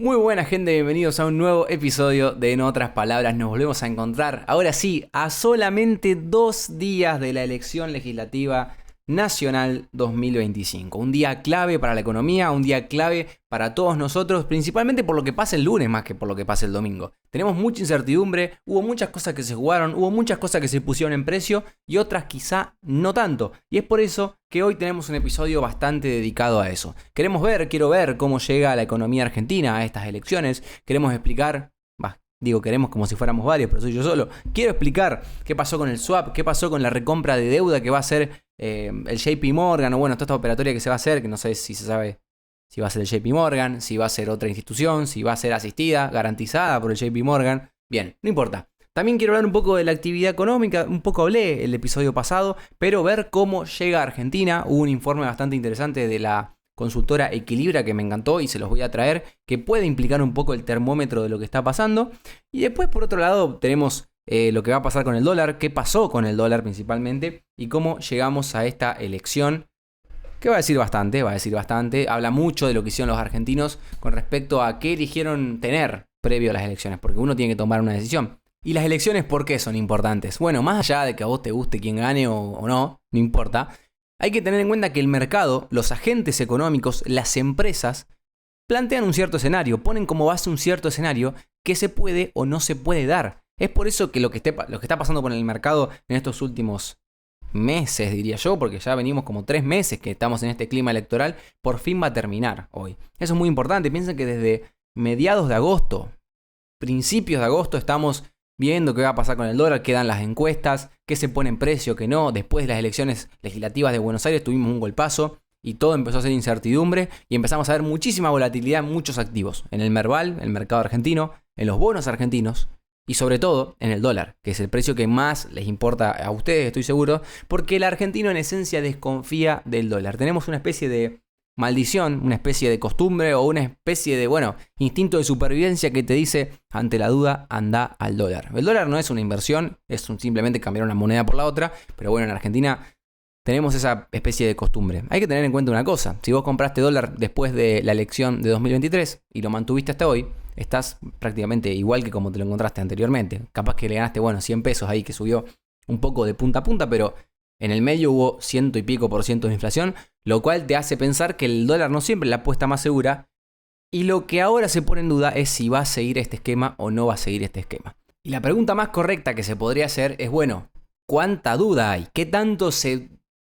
Muy buena gente, bienvenidos a un nuevo episodio de En otras palabras. Nos volvemos a encontrar, ahora sí, a solamente 2 días de la elección legislativa nacional 2025. Un día clave para la economía, un día clave para todos nosotros, principalmente por lo que pasa el lunes más que por lo que pasa el domingo. Tenemos mucha incertidumbre, hubo muchas cosas que se jugaron, hubo muchas cosas que se pusieron en precio y otras quizá no tanto. Y es por eso que hoy tenemos un episodio bastante dedicado a eso. Quiero ver cómo llega la economía argentina a estas elecciones. Queremos explicar, queremos como si fuéramos varios, pero soy yo solo. Quiero explicar qué pasó con el swap, qué pasó con la recompra de deuda que va a hacer el JP Morgan, o bueno, toda esta operatoria que se va a hacer, que no sé si se sabe si va a ser el JP Morgan, si va a ser otra institución, si va a ser asistida, garantizada por el JP Morgan. Bien, no importa. También quiero hablar un poco de la actividad económica, un poco hablé el episodio pasado, pero ver cómo llega a Argentina. Hubo un informe bastante interesante de la consultora Equilibra que me encantó y se los voy a traer, que puede implicar un poco el termómetro de lo que está pasando. Y después, por otro lado, tenemos lo que va a pasar con el dólar, qué pasó con el dólar principalmente y cómo llegamos a esta elección, que va a decir bastante, habla mucho de lo que hicieron los argentinos con respecto a qué eligieron tener previo a las elecciones, porque uno tiene que tomar una decisión. ¿Y las elecciones por qué son importantes? Bueno, más allá de que a vos te guste quién gane o no importa, hay que tener en cuenta que el mercado, los agentes económicos, las empresas, plantean un cierto escenario, ponen como base un cierto escenario que se puede o no se puede dar. Es por eso que lo que está pasando con el mercado en estos últimos meses, diría yo, porque ya venimos como 3 meses que estamos en este clima electoral, por fin va a terminar hoy. Eso es muy importante. Piensen que desde mediados de agosto, principios de agosto, estamos viendo qué va a pasar con el dólar, qué dan las encuestas, qué se pone en precio, qué no. Después de las elecciones legislativas de Buenos Aires tuvimos un golpazo y todo empezó a ser incertidumbre y empezamos a ver muchísima volatilidad en muchos activos. En el Merval, el mercado argentino, en los bonos argentinos y sobre todo en el dólar, que es el precio que más les importa a ustedes, estoy seguro, porque el argentino en esencia desconfía del dólar. Tenemos una especie de maldición, una especie de costumbre o una especie de, instinto de supervivencia que te dice, ante la duda, anda al dólar. El dólar no es una inversión, es simplemente cambiar una moneda por la otra, pero bueno, en Argentina tenemos esa especie de costumbre. Hay que tener en cuenta una cosa, si vos compraste dólar después de la elección de 2023 y lo mantuviste hasta hoy, estás prácticamente igual que como te lo encontraste anteriormente. Capaz que le ganaste, 100 pesos ahí que subió un poco de punta a punta, pero en el medio hubo 100 y pico % de inflación, lo cual te hace pensar que el dólar no siempre es la apuesta más segura. Y lo que ahora se pone en duda es si va a seguir este esquema o no va a seguir este esquema. Y la pregunta más correcta que se podría hacer es, ¿cuánta duda hay? ¿Qué tanto se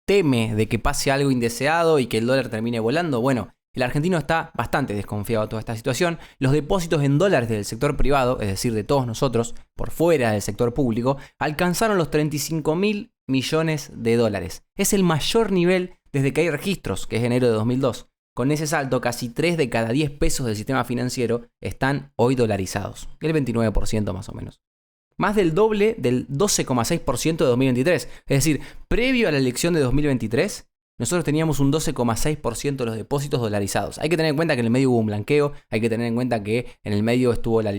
teme de que pase algo indeseado y que el dólar termine volando? Bueno, el argentino está bastante desconfiado de toda esta situación. Los depósitos en dólares del sector privado, es decir, de todos nosotros, por fuera del sector público, alcanzaron los 35.000 millones de dólares. Es el mayor nivel desde que hay registros, que es enero de 2002. Con ese salto, casi 3 de cada 10 pesos del sistema financiero están hoy dolarizados. El 29% más o menos. Más del doble del 12,6% de 2023. Es decir, previo a la elección de 2023, nosotros teníamos un 12,6% de los depósitos dolarizados. Hay que tener en cuenta que en el medio hubo un blanqueo, hay que tener en cuenta que en el medio estuvo la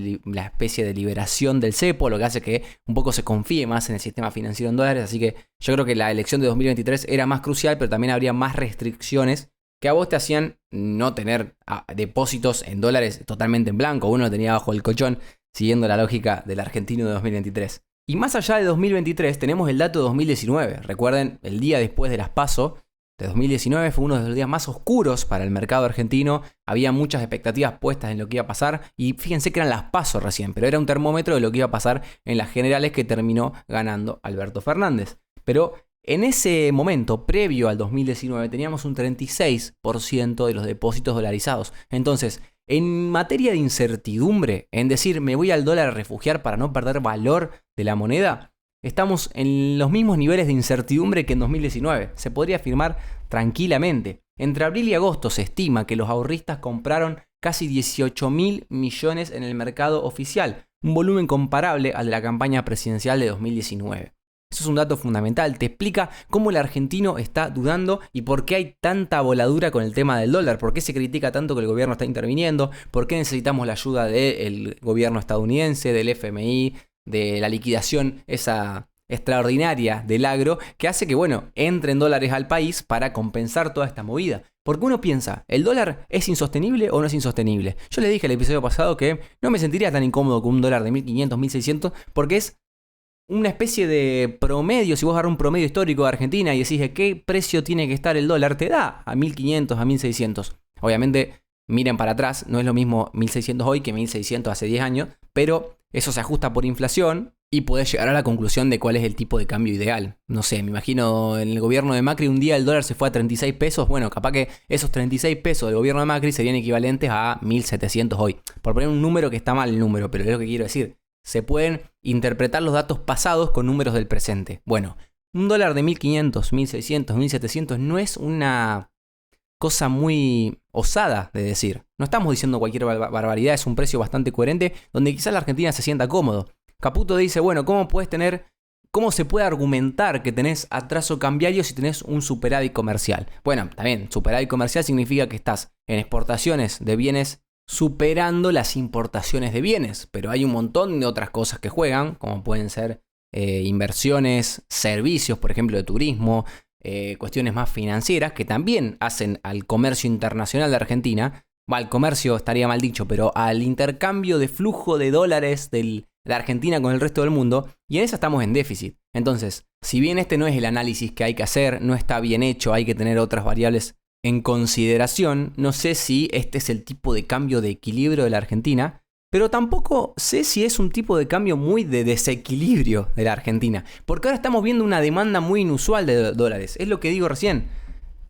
especie de liberación del cepo, lo que hace que un poco se confíe más en el sistema financiero en dólares. Así que yo creo que la elección de 2023 era más crucial, pero también habría más restricciones que a vos te hacían no tener depósitos en dólares totalmente en blanco. Uno lo tenía bajo el colchón, siguiendo la lógica del argentino de 2023. Y más allá de 2023 tenemos el dato de 2019. Recuerden, el día después de las PASO de 2019 fue uno de los días más oscuros para el mercado argentino. Había muchas expectativas puestas en lo que iba a pasar y fíjense que eran las PASO recién, pero era un termómetro de lo que iba a pasar en las generales que terminó ganando Alberto Fernández. Pero en ese momento, previo al 2019, teníamos un 36% de los depósitos dolarizados. Entonces, en materia de incertidumbre, en decir me voy al dólar a refugiar para no perder valor de la moneda, estamos en los mismos niveles de incertidumbre que en 2019. Se podría afirmar tranquilamente. Entre abril y agosto se estima que los ahorristas compraron casi 18.000 millones en el mercado oficial, un volumen comparable al de la campaña presidencial de 2019. Eso es un dato fundamental, te explica cómo el argentino está dudando y por qué hay tanta voladura con el tema del dólar, por qué se critica tanto que el gobierno está interviniendo, por qué necesitamos la ayuda del gobierno estadounidense, del FMI, de la liquidación esa extraordinaria del agro, que hace que, entren dólares al país para compensar toda esta movida. Porque uno piensa, ¿el dólar es insostenible o no es insostenible? Yo le dije el episodio pasado que no me sentiría tan incómodo con un dólar de 1500, 1600, porque es una especie de promedio. Si vos agarras un promedio histórico de Argentina y decís de qué precio tiene que estar el dólar, te da a 1500, a 1600. Obviamente, miren para atrás, no es lo mismo 1600 hoy que 1600 hace 10 años, pero eso se ajusta por inflación y podés llegar a la conclusión de cuál es el tipo de cambio ideal. No sé, me imagino en el gobierno de Macri un día el dólar se fue a 36 pesos. Bueno, capaz que esos 36 pesos del gobierno de Macri serían equivalentes a 1700 hoy. Por poner un número que está mal el número, pero es lo que quiero decir. Se pueden interpretar los datos pasados con números del presente. Bueno, un dólar de 1500, 1600, 1700 no es una cosa muy osada de decir. No estamos diciendo cualquier barbaridad, es un precio bastante coherente donde quizás la Argentina se sienta cómodo. Caputo dice, bueno, ¿cómo se puede argumentar que tenés atraso cambiario si tenés un superávit comercial? Bueno, también, superávit comercial significa que estás en exportaciones de bienes superando las importaciones de bienes, pero hay un montón de otras cosas que juegan, como pueden ser inversiones, servicios, por ejemplo, de turismo, cuestiones más financieras que también hacen al comercio internacional de Argentina, al comercio estaría mal dicho, pero al intercambio de flujo de dólares de Argentina con el resto del mundo, y en eso estamos en déficit. Entonces, si bien este no es el análisis que hay que hacer, no está bien hecho, hay que tener otras variables en consideración, no sé si este es el tipo de cambio de equilibrio de la Argentina, pero tampoco sé si es un tipo de cambio muy de desequilibrio de la Argentina, porque ahora estamos viendo una demanda muy inusual de dólares. Es lo que digo recién.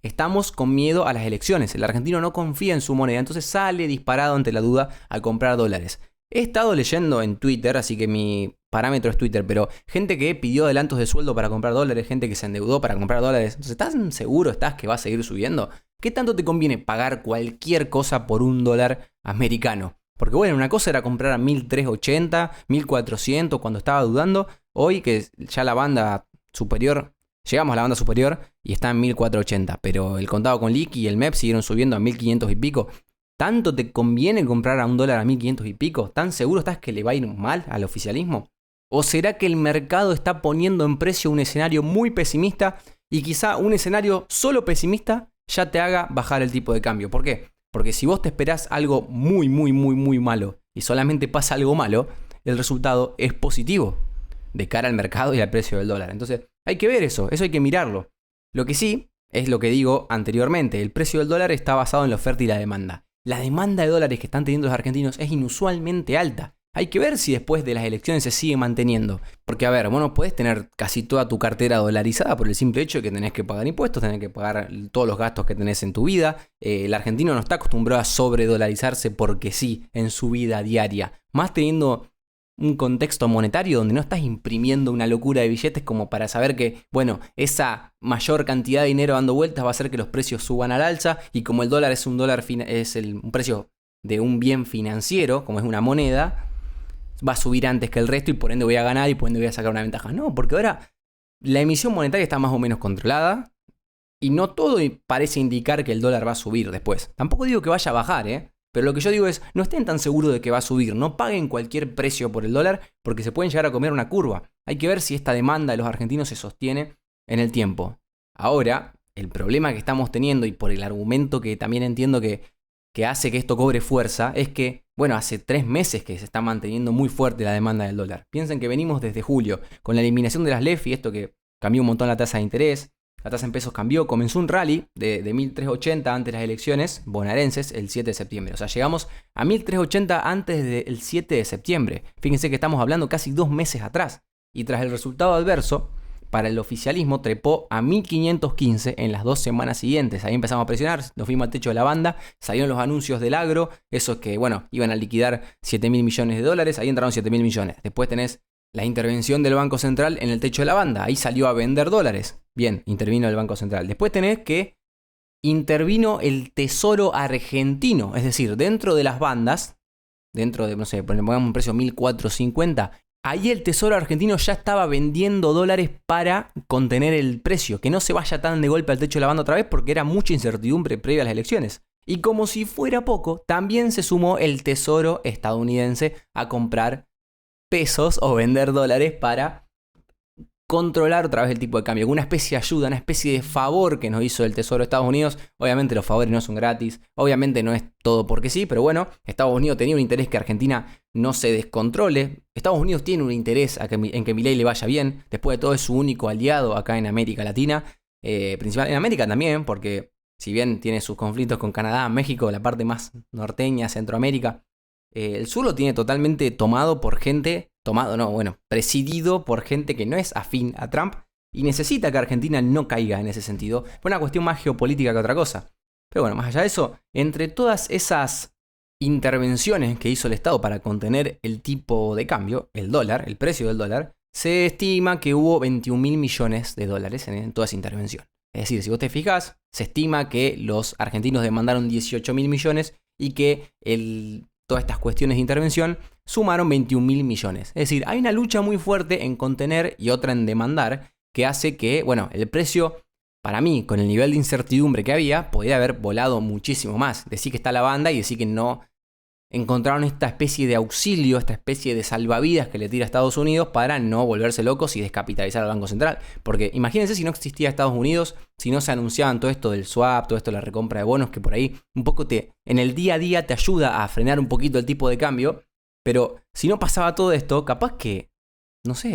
Estamos con miedo a las elecciones. El argentino no confía en su moneda, entonces sale disparado ante la duda a comprar dólares. He estado leyendo en Twitter, así que mi parámetro es Twitter, pero gente que pidió adelantos de sueldo para comprar dólares, gente que se endeudó para comprar dólares. Entonces, ¿estás seguro que va a seguir subiendo? ¿Qué tanto te conviene pagar cualquier cosa por un dólar americano? Porque bueno, una cosa era comprar a 1380, 1400 cuando estaba dudando. Hoy que ya la banda superior, llegamos a la banda superior y está en 1480. Pero el contado con liqui y el MEP siguieron subiendo a 1500 y pico. ¿Tanto te conviene comprar a un dólar a 1500 y pico? ¿Tan seguro estás que le va a ir mal al oficialismo? ¿O será que el mercado está poniendo en precio un escenario muy pesimista y quizá un escenario solo pesimista ya te haga bajar el tipo de cambio? ¿Por qué? Porque si vos te esperás algo muy malo y solamente pasa algo malo, el resultado es positivo de cara al mercado y al precio del dólar. Entonces hay que ver eso hay que mirarlo. Lo que sí es lo que digo anteriormente, el precio del dólar está basado en la oferta y la demanda. La demanda de dólares que están teniendo los argentinos es inusualmente alta. Hay que ver si después de las elecciones se sigue manteniendo. Porque, a ver, bueno, podés tener casi toda tu cartera dolarizada por el simple hecho de que tenés que pagar impuestos, tenés que pagar todos los gastos que tenés en tu vida. El argentino no está acostumbrado a sobredolarizarse porque sí en su vida diaria. Más teniendo un contexto monetario donde no estás imprimiendo una locura de billetes como para saber que, bueno, esa mayor cantidad de dinero dando vueltas va a hacer que los precios suban al alza, y como el dólar es un precio de un bien financiero, como es una moneda, va a subir antes que el resto y por ende voy a ganar y por ende voy a sacar una ventaja. No, porque ahora la emisión monetaria está más o menos controlada y no todo parece indicar que el dólar va a subir después. Tampoco digo que vaya a bajar, pero lo que yo digo es, no estén tan seguros de que va a subir, no paguen cualquier precio por el dólar porque se pueden llegar a comer una curva. Hay que ver si esta demanda de los argentinos se sostiene en el tiempo. Ahora, el problema que estamos teniendo, y por el argumento que también entiendo que hace que esto cobre fuerza, es que, bueno, hace 3 meses que se está manteniendo muy fuerte la demanda del dólar. Piensen que venimos desde julio, con la eliminación de las LEFI, esto que cambió un montón la tasa de interés. La tasa en pesos cambió, comenzó un rally de 1380 antes de las elecciones bonaerenses el 7 de septiembre. O sea, llegamos a 1380 antes del 7 de septiembre. Fíjense que estamos hablando casi 2 meses atrás. Y tras el resultado adverso, para el oficialismo trepó a 1515 en las 2 semanas siguientes. Ahí empezamos a presionar, nos fuimos al techo de la banda, salieron los anuncios del agro, esos que, bueno, iban a liquidar 7.000 millones de dólares, ahí entraron 7.000 millones. Después tenés la intervención del Banco Central en el techo de la banda. Ahí salió a vender dólares. Bien, intervino el Banco Central. Después tenés que intervino el Tesoro argentino. Es decir, dentro de las bandas, dentro de, no sé, pongamos un precio 1.450. Ahí el Tesoro argentino ya estaba vendiendo dólares para contener el precio. Que no se vaya tan de golpe al techo de la banda otra vez porque era mucha incertidumbre previa a las elecciones. Y como si fuera poco, también se sumó el Tesoro estadounidense a comprar pesos o vender dólares para controlar otra vez el tipo de cambio, una especie de ayuda, una especie de favor que nos hizo el Tesoro de Estados Unidos. Obviamente los favores no son gratis, obviamente no es todo porque sí, pero bueno, Estados Unidos tenía un interés que Argentina no se descontrole. Estados Unidos tiene un interés en que Milei le vaya bien, después de todo es su único aliado acá en América Latina, principalmente en América también, porque si bien tiene sus conflictos con Canadá, México, la parte más norteña, Centroamérica, el sur lo tiene totalmente tomado por gente, presidido por gente que no es afín a Trump y necesita que Argentina no caiga en ese sentido. Fue una cuestión más geopolítica que otra cosa. Pero bueno, más allá de eso, entre todas esas intervenciones que hizo el Estado para contener el tipo de cambio, el dólar, el precio del dólar, se estima que hubo 21.000 millones de dólares en toda esa intervención. Es decir, si vos te fijas, se estima que los argentinos demandaron 18.000 millones y que todas estas cuestiones de intervención sumaron 21.000 millones. Es decir, hay una lucha muy fuerte en contener y otra en demandar que hace que, el precio, para mí, con el nivel de incertidumbre que había, podría haber volado muchísimo más. Decir que está la banda y decir que no encontraron esta especie de auxilio, esta especie de salvavidas que le tira a Estados Unidos para no volverse locos y descapitalizar al Banco Central. Porque imagínense si no existía Estados Unidos, si no se anunciaban todo esto del swap, todo esto de la recompra de bonos, que por ahí un poco en el día a día te ayuda a frenar un poquito el tipo de cambio. Pero si no pasaba todo esto, capaz que,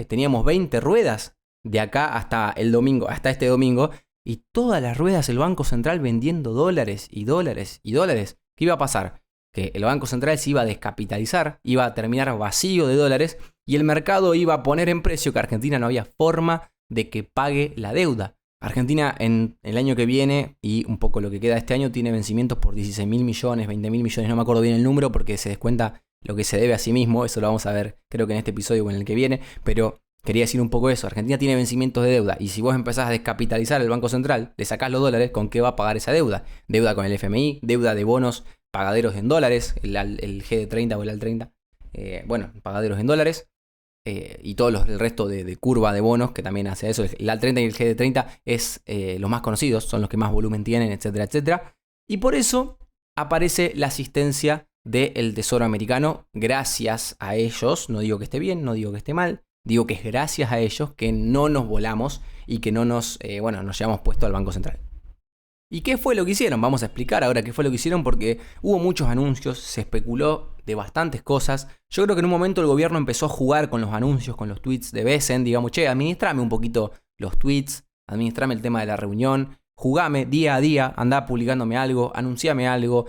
teníamos 20 ruedas de acá hasta el domingo, hasta este domingo, y todas las ruedas el Banco Central vendiendo dólares y dólares y dólares. ¿Qué iba a pasar? Que el Banco Central se iba a descapitalizar, iba a terminar vacío de dólares y el mercado iba a poner en precio que Argentina no había forma de que pague la deuda. Argentina en el año que viene y un poco lo que queda de este año tiene vencimientos por 16.000 millones, 20.000 millones, no me acuerdo bien el número porque se descuenta lo que se debe a sí mismo, eso lo vamos a ver creo que en este episodio o en el que viene, pero quería decir un poco eso, Argentina tiene vencimientos de deuda y si vos empezás a descapitalizar el Banco Central, le sacás los dólares, ¿con qué va a pagar esa deuda? Deuda con el FMI, deuda de bonos pagaderos en dólares, el GD30 o el AL30, pagaderos en dólares, y todo el resto de curva de bonos que también hace eso. El AL30 y el GD30 es los más conocidos, son los que más volumen tienen, etcétera, etcétera. Y por eso aparece la asistencia del Tesoro americano, gracias a ellos, no digo que esté bien, no digo que esté mal, digo que es gracias a ellos que no nos volamos y que no nos llevamos puesto al Banco Central. ¿Y qué fue lo que hicieron? Vamos a explicar ahora qué fue lo que hicieron porque hubo muchos anuncios, se especuló de bastantes cosas. Yo creo que en un momento el gobierno empezó a jugar con los anuncios, con los tweets de Besen, digamos, administrame un poquito los tweets, administrame el tema de la reunión, jugame día a día, andá publicándome algo, anunciame algo,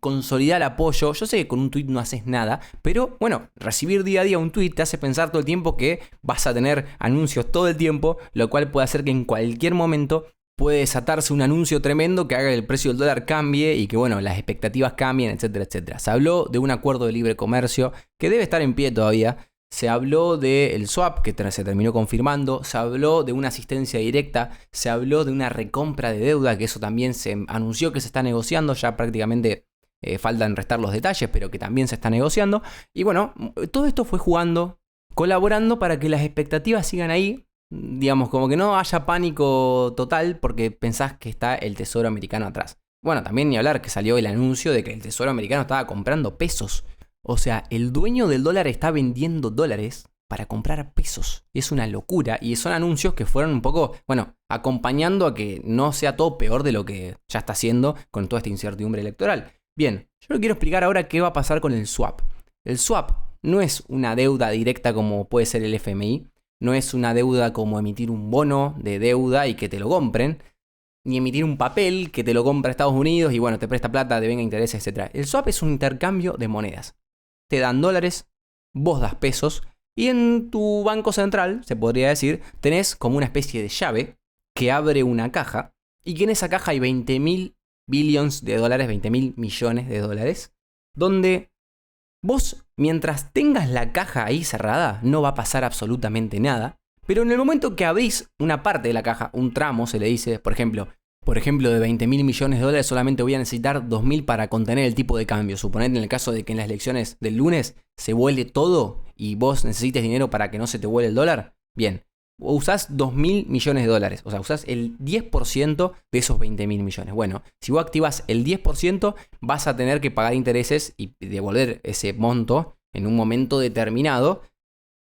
consolidar el apoyo. Yo sé que con un tweet no haces nada, pero recibir día a día un tweet te hace pensar todo el tiempo que vas a tener anuncios todo el tiempo, lo cual puede hacer que en cualquier momento puede desatarse un anuncio tremendo que haga que el precio del dólar cambie y que las expectativas cambien, etcétera, etcétera. Se habló de un acuerdo de libre comercio que debe estar en pie todavía. Se habló del swap que se terminó confirmando. Se habló de una asistencia directa. Se habló de una recompra de deuda, que eso también se anunció que se está negociando. Ya prácticamente faltan restar los detalles, pero que también se está negociando. Y todo esto fue jugando, colaborando para que las expectativas sigan ahí. Digamos, como que no haya pánico total porque pensás que está el Tesoro americano atrás. También ni hablar que salió el anuncio de que el Tesoro americano estaba comprando pesos. O sea, el dueño del dólar está vendiendo dólares para comprar pesos. Es una locura y son anuncios que fueron un poco, acompañando a que no sea todo peor de lo que ya está haciendo con toda esta incertidumbre electoral. Bien, yo quiero explicar ahora qué va a pasar con el swap. El swap no es una deuda directa como puede ser el FMI. No es una deuda como emitir un bono de deuda y que te lo compren, ni emitir un papel que te lo compra Estados Unidos y te presta plata, te venga intereses, etc. El swap es un intercambio de monedas. Te dan dólares, vos das pesos y en tu banco central, se podría decir, tenés como una especie de llave que abre una caja y que en esa caja hay 20.000 billions de dólares, 20.000 millones de dólares, donde vos, mientras tengas la caja ahí cerrada, no va a pasar absolutamente nada. Pero en el momento que abrís una parte de la caja, un tramo se le dice, por ejemplo, de 20.000 millones de dólares solamente voy a necesitar 2.000 para contener el tipo de cambio. Suponer en el caso de que en las elecciones del lunes se vuele todo y vos necesites dinero para que no se te vuele el dólar. Bien, usás 2.000 millones de dólares, o sea, usás el 10% de esos 20.000 millones. Si vos activas el 10%, vas a tener que pagar intereses y devolver ese monto en un momento determinado,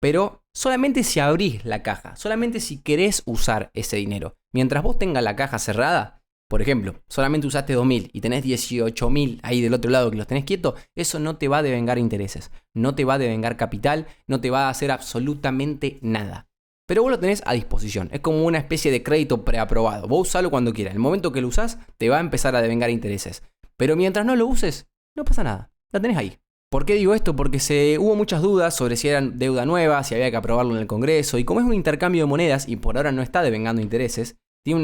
pero solamente si abrís la caja, solamente si querés usar ese dinero. Mientras vos tengas la caja cerrada, por ejemplo, solamente usaste 2.000 y tenés 18.000 ahí del otro lado que los tenés quietos, eso no te va a devengar intereses, no te va a devengar capital, no te va a hacer absolutamente nada. Pero vos lo tenés a disposición, es como una especie de crédito preaprobado. Vos usalo cuando quieras, el momento que lo usás te va a empezar a devengar intereses. Pero mientras no lo uses, no pasa nada, la tenés ahí. ¿Por qué digo esto? Porque hubo muchas dudas sobre si era deuda nueva, si había que aprobarlo en el Congreso, y como es un intercambio de monedas y por ahora no está devengando intereses, tiene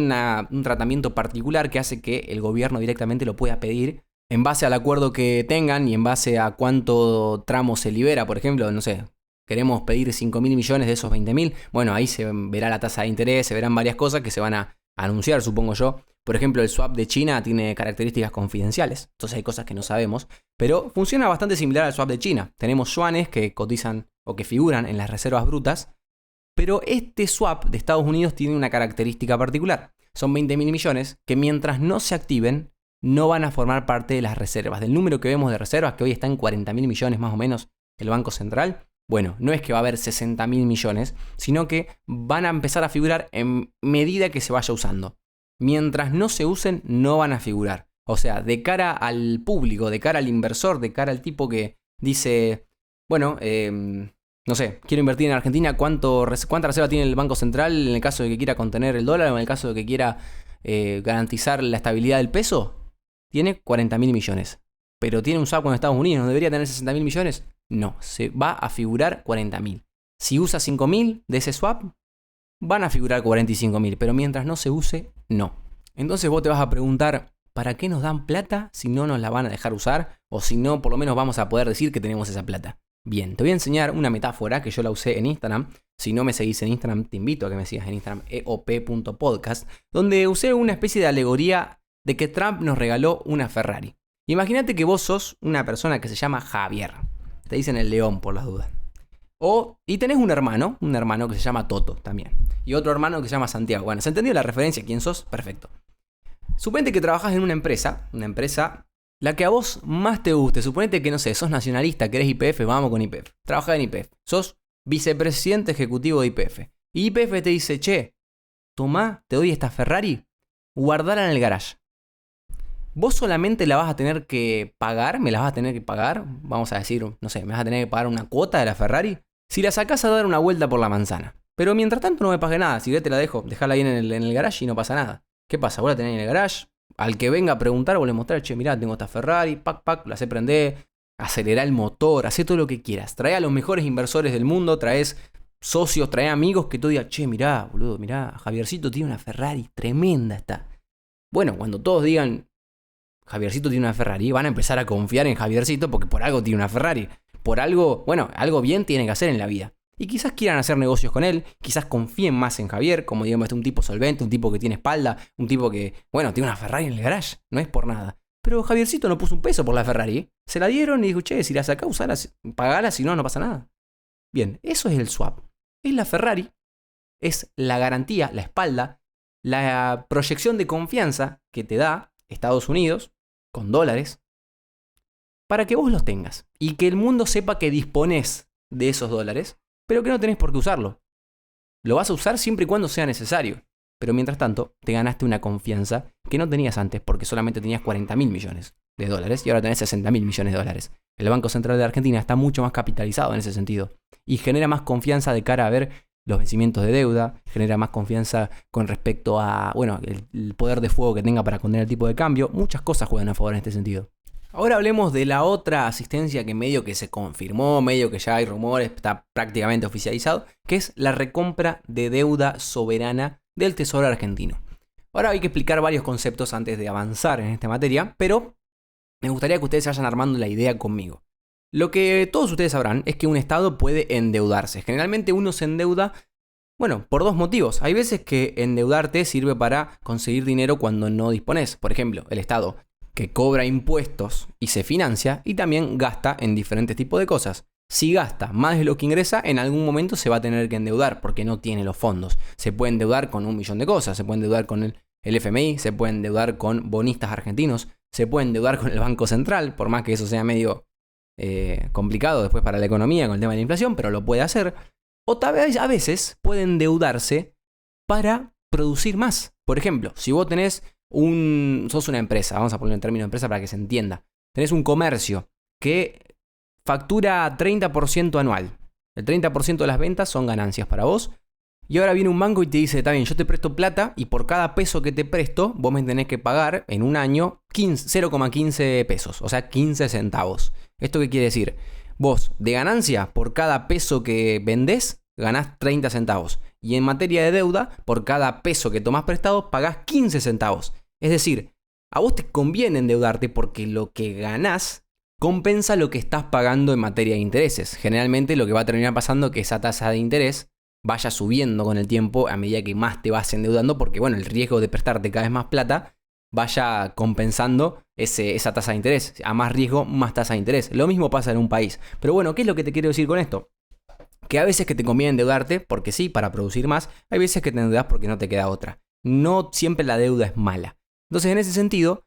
un tratamiento particular que hace que el gobierno directamente lo pueda pedir en base al acuerdo que tengan y en base a cuánto tramo se libera. Por ejemplo, no sé, queremos pedir 5.000 millones de esos 20.000, bueno, ahí se verá la tasa de interés, se verán varias cosas que se van a anunciar, supongo yo. Por ejemplo, el swap de China tiene características confidenciales, entonces hay cosas que no sabemos, pero funciona bastante similar al swap de China. Tenemos yuanes que cotizan o que figuran en las reservas brutas, pero este swap de Estados Unidos tiene una característica particular. Son 20.000 millones que mientras no se activen, no van a formar parte de las reservas. Del número que vemos de reservas, que hoy está en 40.000 millones más o menos, el Banco Central, bueno, no es que va a haber 60.000 millones, sino que van a empezar a figurar en medida que se vaya usando. Mientras no se usen, no van a figurar. O sea, de cara al público, de cara al inversor, de cara al tipo que dice, bueno, no sé, quiero invertir en Argentina, ¿cuánta reserva tiene el Banco Central en el caso de que quiera contener el dólar o en el caso de que quiera garantizar la estabilidad del peso? Tiene 40.000 millones. Pero tiene un swap con Estados Unidos, ¿no debería tener 60.000 millones? No, se va a figurar 40.000. Si usa 5.000 de ese swap, van a figurar 45.000, pero mientras no se use, no. Entonces vos te vas a preguntar, ¿para qué nos dan plata si no nos la van a dejar usar? O si no, por lo menos vamos a poder decir que tenemos esa plata. Bien, te voy a enseñar una metáfora que yo la usé en Instagram. Si no me seguís en Instagram, te invito a que me sigas en Instagram, eop.podcast, donde usé una especie de alegoría de que Trump nos regaló una Ferrari. Imagínate que vos sos una persona que se llama Javier. Te dicen el león por las dudas. Y tenés un hermano que se llama Toto también. Y otro hermano que se llama Santiago. Bueno, ¿se entendió la referencia? ¿Quién sos? Perfecto. Suponete que trabajás en una empresa la que a vos más te guste. Suponete que, no sé, sos nacionalista, querés YPF, vamos con YPF. Trabajás en YPF. Sos vicepresidente ejecutivo de YPF. Y YPF te dice, che, tomá, te doy esta Ferrari, guardala en el garage. Vos solamente la vas a tener que pagar, me la vas a tener que pagar, vamos a decir, no sé, me vas a tener que pagar una cuota de la Ferrari, si la sacás a dar una vuelta por la manzana. Pero mientras tanto no me pague nada, si querés te la dejo, dejala ahí en el garage y no pasa nada. ¿Qué pasa? Vos la tenés en el garage, al que venga a preguntar vos le mostrás, che, mirá, tengo esta Ferrari, pac, la sé prender, acelerá el motor, hacé todo lo que quieras. Trae a los mejores inversores del mundo, traes socios, trae amigos que tú digas, che, mirá, boludo, mirá, Javiercito tiene una Ferrari, tremenda está. Bueno, cuando todos digan, Javiercito tiene una Ferrari, van a empezar a confiar en Javiercito porque por algo tiene una Ferrari. Por algo, bueno, algo bien tiene que hacer en la vida. Y quizás quieran hacer negocios con él, quizás confíen más en Javier, como digamos, un tipo solvente, un tipo que tiene espalda, un tipo que, bueno, tiene una Ferrari en el garage, no es por nada. Pero Javiercito no puso un peso por la Ferrari, ¿eh? Se la dieron y dijo, che, si la sacás, usala, pagala, si no, no pasa nada. Bien, eso es el swap. Es la Ferrari, es la garantía, la espalda, la proyección de confianza que te da Estados Unidos, con dólares, para que vos los tengas y que el mundo sepa que disponés de esos dólares, pero que no tenés por qué usarlo. Lo vas a usar siempre y cuando sea necesario, pero mientras tanto te ganaste una confianza que no tenías antes porque solamente tenías 40.000 millones de dólares y ahora tenés 60.000 millones de dólares. El Banco Central de Argentina está mucho más capitalizado en ese sentido y genera más confianza de cara a ver los vencimientos de deuda, genera más confianza con respecto a, bueno, el poder de fuego que tenga para contener el tipo de cambio. Muchas cosas juegan a favor en este sentido. Ahora hablemos de la otra asistencia que medio que se confirmó, medio que ya hay rumores, está prácticamente oficializado, que es la recompra de deuda soberana del Tesoro argentino. Ahora hay que explicar varios conceptos antes de avanzar en esta materia, pero me gustaría que ustedes se vayan armando la idea conmigo. Lo que todos ustedes sabrán es que un Estado puede endeudarse. Generalmente uno se endeuda, bueno, por dos motivos. Hay veces que endeudarte sirve para conseguir dinero cuando no dispones. Por ejemplo, el Estado que cobra impuestos y se financia y también gasta en diferentes tipos de cosas. Si gasta más de lo que ingresa, en algún momento se va a tener que endeudar porque no tiene los fondos. Se puede endeudar con 1.000.000 de cosas. Se puede endeudar con el FMI, se puede endeudar con bonistas argentinos, se puede endeudar con el Banco Central, por más que eso sea medio complicado después para la economía con el tema de la inflación, pero lo puede hacer. O tal vez a veces pueden endeudarse para producir más. Por ejemplo, si vos sos una empresa, vamos a poner en términos de empresa para que se entienda. Tenés un comercio que factura 30% anual. El 30% de las ventas son ganancias para vos. Y ahora viene un banco y te dice, está bien, yo te presto plata y por cada peso que te presto, vos me tenés que pagar en un año 0,15 pesos, o sea, 15 centavos. ¿Esto qué quiere decir? Vos, de ganancia, por cada peso que vendés, ganás 30 centavos. Y en materia de deuda, por cada peso que tomás prestado, pagás 15 centavos. Es decir, a vos te conviene endeudarte porque lo que ganás compensa lo que estás pagando en materia de intereses. Generalmente lo que va a terminar pasando es que esa tasa de interés vaya subiendo con el tiempo a medida que más te vas endeudando, porque bueno, el riesgo de prestarte cada vez más plata vaya compensando esa tasa de interés. A más riesgo, más tasa de interés. Lo mismo pasa en un país. Pero bueno, ¿qué es lo que te quiero decir con esto? Que a veces que te conviene endeudarte, porque sí, para producir más. Hay veces que te endeudas porque no te queda otra. No siempre la deuda es mala. Entonces, en ese sentido,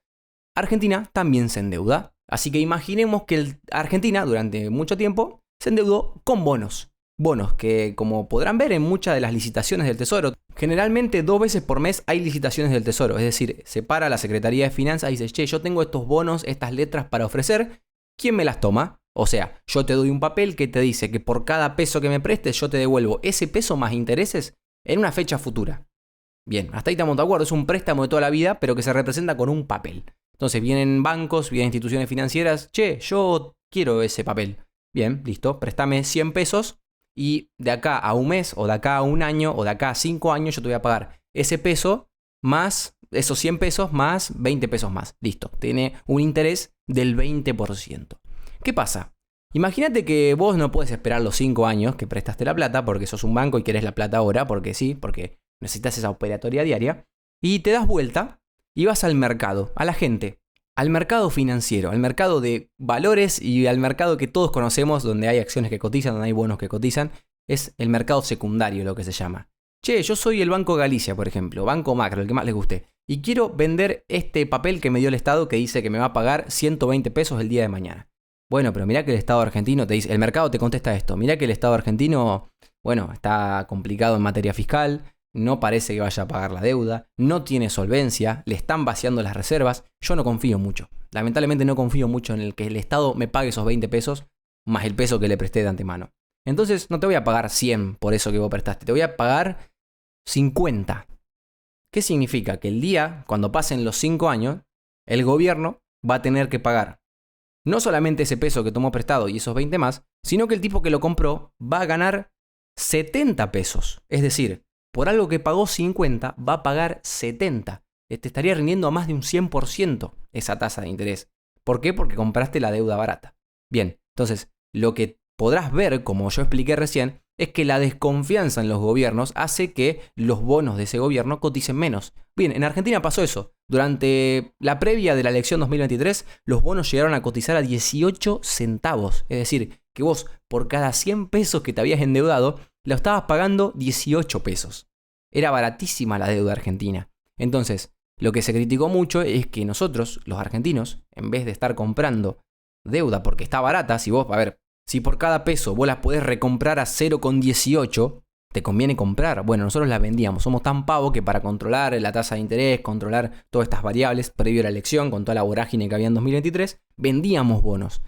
Argentina también se endeuda. Así que imaginemos que Argentina durante mucho tiempo se endeudó con bonos. Bonos que, como podrán ver en muchas de las licitaciones del Tesoro, generalmente 2 veces por mes hay licitaciones del Tesoro. Es decir, se para la Secretaría de Finanzas y dice, che, yo tengo estos bonos, estas letras para ofrecer. ¿Quién me las toma? O sea, yo te doy un papel que te dice que por cada peso que me prestes yo te devuelvo ese peso más intereses en una fecha futura. Bien, hasta ahí estamos de acuerdo. Es un préstamo de toda la vida, pero que se representa con un papel. Entonces vienen bancos, vienen instituciones financieras. Che, yo quiero ese papel. Bien, listo, préstame 100 pesos. Y de acá a un mes, o de acá a un año, o de acá a 5 años, yo te voy a pagar ese peso más esos 100 pesos más 20 pesos más. Listo, tiene un interés del 20%. ¿Qué pasa? Imagínate que vos no puedes esperar los 5 años que prestaste la plata porque sos un banco y querés la plata ahora, porque sí, porque necesitas esa operatoria diaria, y te das vuelta y vas al mercado, a la gente, al mercado financiero, al mercado de valores y al mercado que todos conocemos, donde hay acciones que cotizan, donde hay bonos que cotizan, es el mercado secundario lo que se llama. Che, yo soy el Banco Galicia, por ejemplo, Banco Macro, el que más les guste, y quiero vender este papel que me dio el Estado que dice que me va a pagar 120 pesos el día de mañana. Bueno, pero mirá que el Estado argentino te dice, el mercado te contesta esto, mirá que el Estado argentino, bueno, está complicado en materia fiscal, no parece que vaya a pagar la deuda, no tiene solvencia, le están vaciando las reservas. Yo no confío mucho. Lamentablemente no confío mucho en el que el Estado me pague esos 20 pesos más el peso que le presté de antemano. Entonces no te voy a pagar 100 por eso que vos prestaste, te voy a pagar 50. ¿Qué significa? Que el día, cuando pasen los 5 años, el gobierno va a tener que pagar no solamente ese peso que tomó prestado y esos 20 más, sino que el tipo que lo compró va a ganar 70 pesos. Es decir, por algo que pagó 50, va a pagar 70. Te estaría rindiendo a más de un 100% esa tasa de interés. ¿Por qué? Porque compraste la deuda barata. Bien, entonces, lo que podrás ver, como yo expliqué recién, es que la desconfianza en los gobiernos hace que los bonos de ese gobierno coticen menos. Bien, en Argentina pasó eso. Durante la previa de la elección 2023, los bonos llegaron a cotizar a 18 centavos. Es decir, que vos por cada 100 pesos que te habías endeudado, lo estabas pagando 18 pesos. Era baratísima la deuda argentina. Entonces, lo que se criticó mucho es que nosotros, los argentinos, en vez de estar comprando deuda porque está barata, si por cada peso vos la podés recomprar a 0,18, te conviene comprar. Bueno, nosotros la vendíamos. Somos tan pavos que para controlar la tasa de interés, controlar todas estas variables previo a la elección, con toda la vorágine que había en 2023, vendíamos bonos.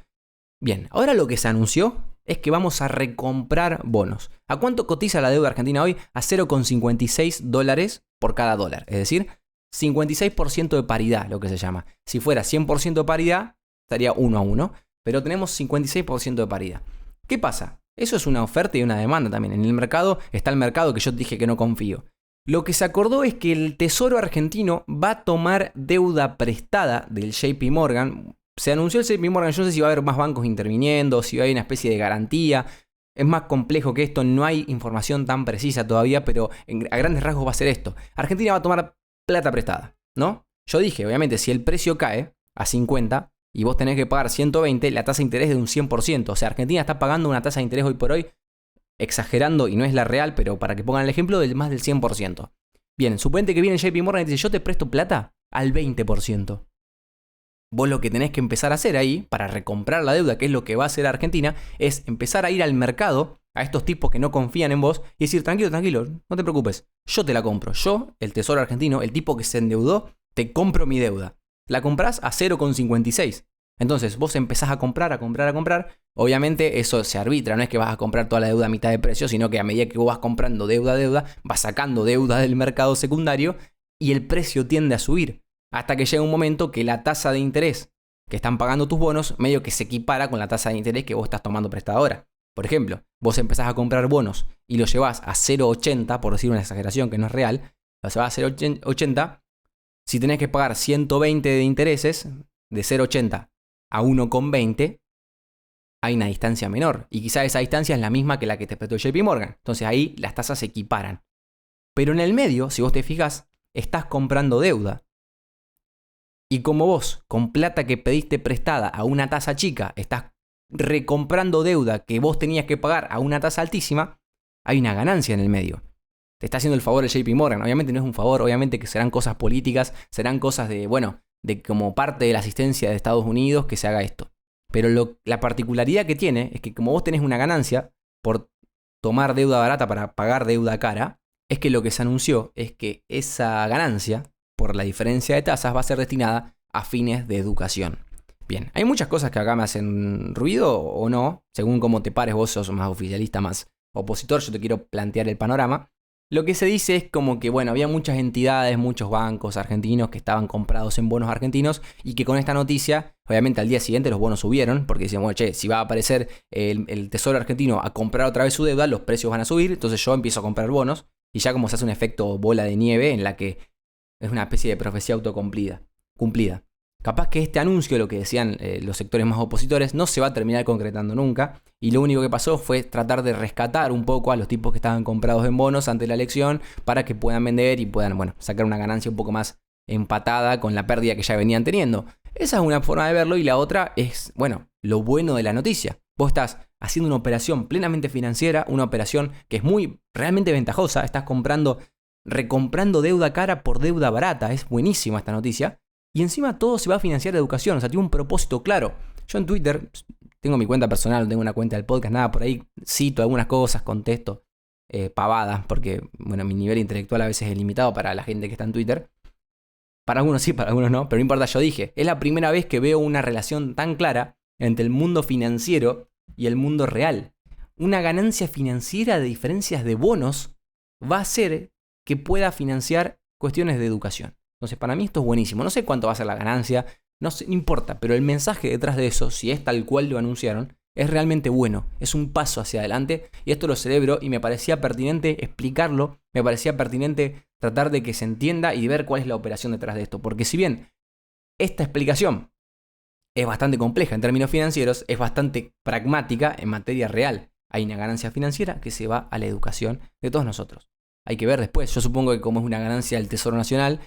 Bien, ahora lo que se anunció es que vamos a recomprar bonos. ¿A cuánto cotiza la deuda argentina hoy? A 0,56 dólares por cada dólar. Es decir, 56% de paridad, lo que se llama. Si fuera 100% de paridad, estaría 1 a 1. Pero tenemos 56% de paridad. ¿Qué pasa? Eso es una oferta y una demanda también. En el mercado está el mercado que yo dije que no confío. Lo que se acordó es que el Tesoro argentino va a tomar deuda prestada del JP Morgan. Se anunció el JP Morgan, yo no sé si va a haber más bancos interviniendo, si va a haber una especie de garantía. Es más complejo que esto, no hay información tan precisa todavía, pero a grandes rasgos va a ser esto. Argentina va a tomar plata prestada, ¿no? Yo dije, obviamente, si el precio cae a 50 y vos tenés que pagar 120, la tasa de interés es de un 100%. O sea, Argentina está pagando una tasa de interés hoy por hoy, exagerando, y no es la real, pero para que pongan el ejemplo, del más del 100%. Bien, suponete que viene el JP Morgan y dice, yo te presto plata al 20%. Vos lo que tenés que empezar a hacer ahí, para recomprar la deuda, que es lo que va a hacer Argentina, es empezar a ir al mercado a estos tipos que no confían en vos y decir, tranquilo, no te preocupes, yo te la compro. Yo, el Tesoro Argentino, el tipo que se endeudó, te compro mi deuda. La comprás a 0,56. Entonces vos empezás a comprar. Obviamente eso se arbitra, no es que vas a comprar toda la deuda a mitad de precio, sino que a medida que vos vas comprando deuda, vas sacando deuda del mercado secundario y el precio tiende a subir. Hasta que llega un momento que la tasa de interés que están pagando tus bonos medio que se equipara con la tasa de interés que vos estás tomando prestada ahora. Por ejemplo, vos empezás a comprar bonos y los llevás a 0,80, por decir una exageración que no es real, los llevás a 0,80, si tenés que pagar 120 de intereses, de 0,80 a 1,20, hay una distancia menor. Y quizá esa distancia es la misma que la que te prestó JP Morgan. Entonces ahí las tasas se equiparan. Pero en el medio, si vos te fijas, estás comprando deuda. Y como vos, con plata que pediste prestada a una tasa chica, estás recomprando deuda que vos tenías que pagar a una tasa altísima, hay una ganancia en el medio. Te está haciendo el favor el JP Morgan. Obviamente no es un favor, obviamente que serán cosas políticas, serán cosas de como parte de la asistencia de Estados Unidos que se haga esto. Pero la particularidad que tiene es que como vos tenés una ganancia por tomar deuda barata para pagar deuda cara, es que lo que se anunció es que esa ganancia, por la diferencia de tasas, va a ser destinada a fines de educación. Bien, hay muchas cosas que acá me hacen ruido o no, según cómo te pares, vos sos más oficialista, más opositor, yo te quiero plantear el panorama. Lo que se dice es como que, había muchas entidades, muchos bancos argentinos que estaban comprados en bonos argentinos y que con esta noticia, obviamente al día siguiente los bonos subieron porque decían, si va a aparecer el Tesoro Argentino a comprar otra vez su deuda, los precios van a subir, entonces yo empiezo a comprar bonos y ya como se hace un efecto bola de nieve en la que es una especie de profecía autocumplida. Capaz que este anuncio, lo que decían los sectores más opositores, no se va a terminar concretando nunca. Y lo único que pasó fue tratar de rescatar un poco a los tipos que estaban comprados en bonos ante la elección para que puedan vender y puedan, sacar una ganancia un poco más empatada con la pérdida que ya venían teniendo. Esa es una forma de verlo y la otra es, lo bueno de la noticia. Vos estás haciendo una operación plenamente financiera, una operación que es realmente ventajosa. Estás recomprando deuda cara por deuda barata. Es buenísima esta noticia. Y encima todo se va a financiar de educación, tiene un propósito claro. Yo en Twitter tengo mi cuenta personal, no tengo una cuenta del podcast, nada, por ahí cito algunas cosas, contesto pavadas, porque mi nivel intelectual a veces es limitado para la gente que está en Twitter. Para algunos sí, para algunos no, pero no importa, yo dije, es la primera vez que veo una relación tan clara entre el mundo financiero y el mundo real. Una ganancia financiera de diferencias de bonos va a hacer que pueda financiar cuestiones de educación. Entonces, para mí esto es buenísimo. No sé cuánto va a ser la ganancia, no importa, pero el mensaje detrás de eso, si es tal cual lo anunciaron, es realmente bueno. Es un paso hacia adelante y esto lo celebro y me parecía pertinente explicarlo, me parecía pertinente tratar de que se entienda y ver cuál es la operación detrás de esto. Porque si bien esta explicación es bastante compleja en términos financieros, es bastante pragmática en materia real. Hay una ganancia financiera que se va a la educación de todos nosotros. Hay que ver después. Yo supongo que como es una ganancia del Tesoro Nacional,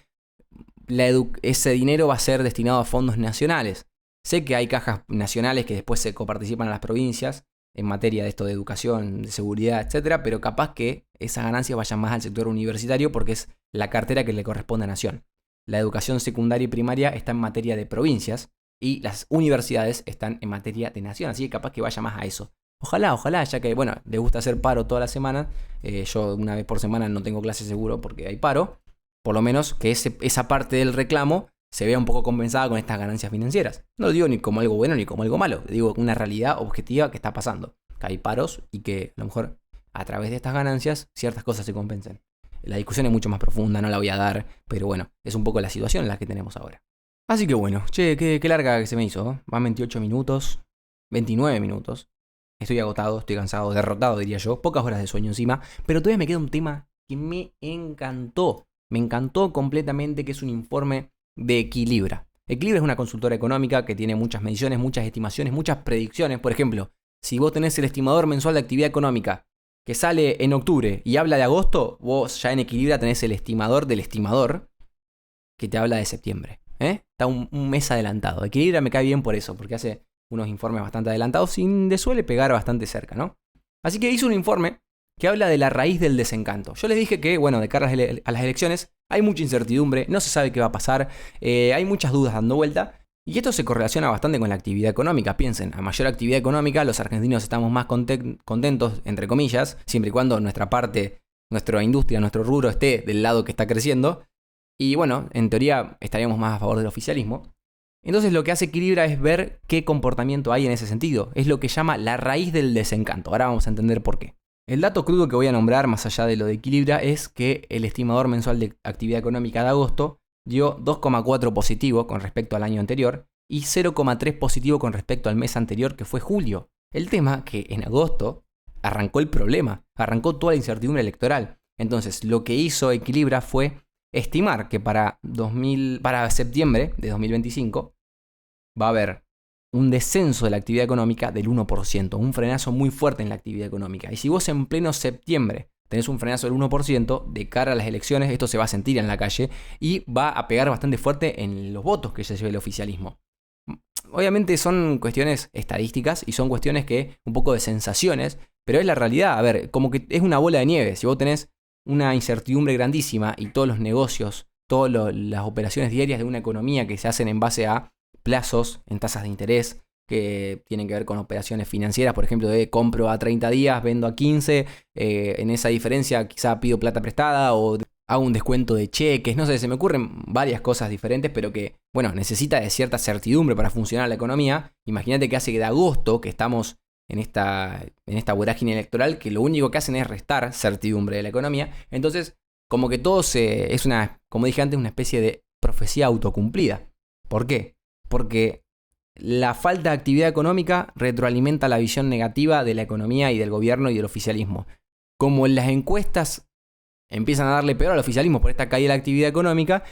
ese dinero va a ser destinado a fondos nacionales. Sé que hay cajas nacionales que después se coparticipan a las provincias en materia de esto de educación, de seguridad, etcétera, pero capaz que esas ganancias vayan más al sector universitario porque es la cartera que le corresponde a Nación. La educación secundaria y primaria está en materia de provincias y las universidades están en materia de Nación, así que capaz que vaya más a eso. Ojalá, ya que, le gusta hacer paro toda la semana. Yo una vez por semana no tengo clase seguro porque hay paro. Por lo menos que esa parte del reclamo se vea un poco compensada con estas ganancias financieras. No lo digo ni como algo bueno ni como algo malo. Digo una realidad objetiva que está pasando. Que hay paros y que a lo mejor a través de estas ganancias ciertas cosas se compensen. La discusión es mucho más profunda, no la voy a dar. Pero es un poco la situación en la que tenemos ahora. Así que qué larga que se me hizo. Van 28 minutos, 29 minutos. Estoy agotado, estoy cansado, derrotado diría yo. Pocas horas de sueño encima. Pero todavía me queda un tema que me encantó. Me encantó completamente, que es un informe de Equilibra. Equilibra es una consultora económica que tiene muchas mediciones, muchas estimaciones, muchas predicciones. Por ejemplo, si vos tenés el estimador mensual de actividad económica que sale en octubre y habla de agosto, vos ya en Equilibra tenés el estimador del estimador que te habla de septiembre. Está un mes adelantado. Equilibra me cae bien por eso, porque hace unos informes bastante adelantados y le suele pegar bastante cerca, ¿no? Así que hizo un informe que habla de la raíz del desencanto. Yo les dije que, de cara a las elecciones hay mucha incertidumbre, no se sabe qué va a pasar, hay muchas dudas dando vuelta, Y esto se correlaciona bastante con la actividad económica. Piensen, a mayor actividad económica, los argentinos estamos más contentos, entre comillas, siempre y cuando nuestra parte, nuestra industria, nuestro rubro esté del lado que está creciendo. Y bueno, en teoría estaríamos más a favor del oficialismo. Entonces lo que hace Equilibra es ver qué comportamiento hay en ese sentido. Es lo que llama la raíz del desencanto. Ahora vamos a entender por qué. El dato crudo que voy a nombrar, más allá de lo de Equilibra, es que el estimador mensual de actividad económica de agosto dio 2,4 positivo con respecto al año anterior y 0,3 positivo con respecto al mes anterior, que fue julio. El tema que en agosto arrancó el problema, arrancó toda la incertidumbre electoral. Entonces lo que hizo Equilibra fue estimar que para septiembre de 2025 va a haber un descenso de la actividad económica del 1%, un frenazo muy fuerte en la actividad económica. Y si vos en pleno septiembre tenés un frenazo del 1%, de cara a las elecciones esto se va a sentir en la calle y va a pegar bastante fuerte en los votos que se lleve el oficialismo. Obviamente son cuestiones estadísticas y son cuestiones que un poco de sensaciones, pero es la realidad. A ver, como que es una bola de nieve. Si vos tenés una incertidumbre grandísima y todos los negocios, todas las operaciones diarias de una economía que se hacen en base a plazos en tasas de interés que tienen que ver con operaciones financieras, por ejemplo, de compro a 30 días, vendo a 15, en esa diferencia quizá pido plata prestada o hago un descuento de cheques, no sé, se me ocurren varias cosas diferentes, pero que, bueno, necesita de cierta certidumbre para funcionar la economía. Imagínate que hace que de agosto, que estamos en esta vorágine electoral, que lo único que hacen es restar certidumbre de la economía. Entonces, como que todo es como dije antes, una especie de profecía autocumplida. ¿Por qué? Porque la falta de actividad económica retroalimenta la visión negativa de la economía y del gobierno y del oficialismo. Como en las encuestas empiezan a darle peor al oficialismo por esta caída de la actividad económica,